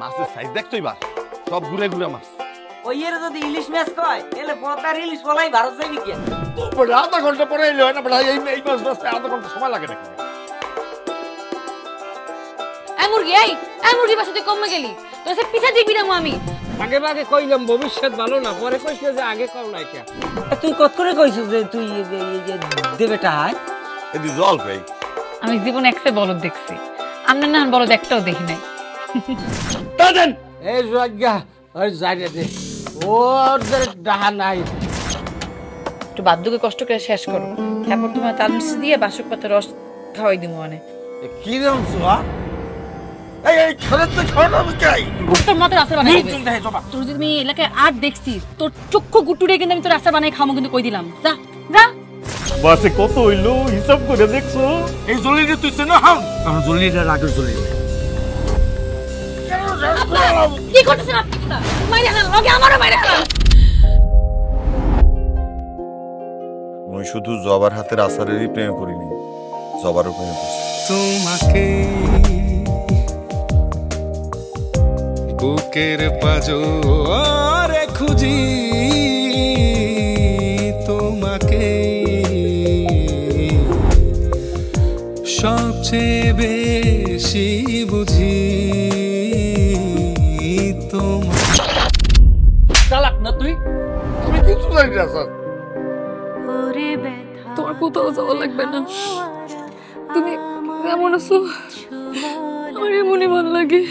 মাছের সাইজ দেখতো এবার সব ঘুরে ঘুরে মাছ। ওই এর যদি ইলিশ মাছ কয় এলে পদ্মার ইলিশ বলাই ভারত যাইবি কি? তো বড় আধা ঘন্টা পরে এলো না বড় এই মাছ ধরতে আধা ঘন্টা সময় লাগে নাকি? এই মুরগি বাসা তুই কমে গেলি, তোর সে পিছা দিবি না আমি। আগে ভাগে কইলাম ভবিষ্যৎ ভালো না, পরে কইছ যে আগে কও নাই কে। তুই কত করে কইছিস যে তুই দেবেটা হয়? এদি জল ভাই। আমি জীবন একসে বলদ দেখছি, আমরা না বলদ একটাও দেখি নাই। দাদন এই জায়গা ওই যাইরে দে, ওর যে ডাহা নাই। একটু বাদ্যকে কষ্ট করে শেষ করো, তারপর তোমার তাল মিষ্টি দিয়ে বাসক পাতার রস খাওয়াই দিব মানে। কি রে সুয়া? এই খরচ তো খাওয়া আমি চাই। তোর মতো আচার বানাই দিবে। তোর যদি আমি এলাকায় আর দেখছি তোর চক্ষু গুটুরে কিন্তু আমি তোর আচার বানাই খামো কিন্তু কই দিলাম। যা যা। বাসে কত হইলো হিসাব করে দেখছো? এই জলিরে তুই চেনো হাম? আমার জলিরে রাগের জলিরে। কি করতেছেন আপনি? মাইরে না লগে আমারও মাইরে না। আমি শুধু জবার হাতের আচারেরই প্রেম করিনি, জবারও প্রেম করছি। তোমাকে বুকের পাজরে খুঁজি, তোমাকে সবচেয়ে বেশি বুঝি। চালাক না তুই? তুমি কিছু জানি না স্যার। তোমার কোথাও যাওয়া লাগবে না, তুমি এমন আছো আমার এমনই ভালো লাগে।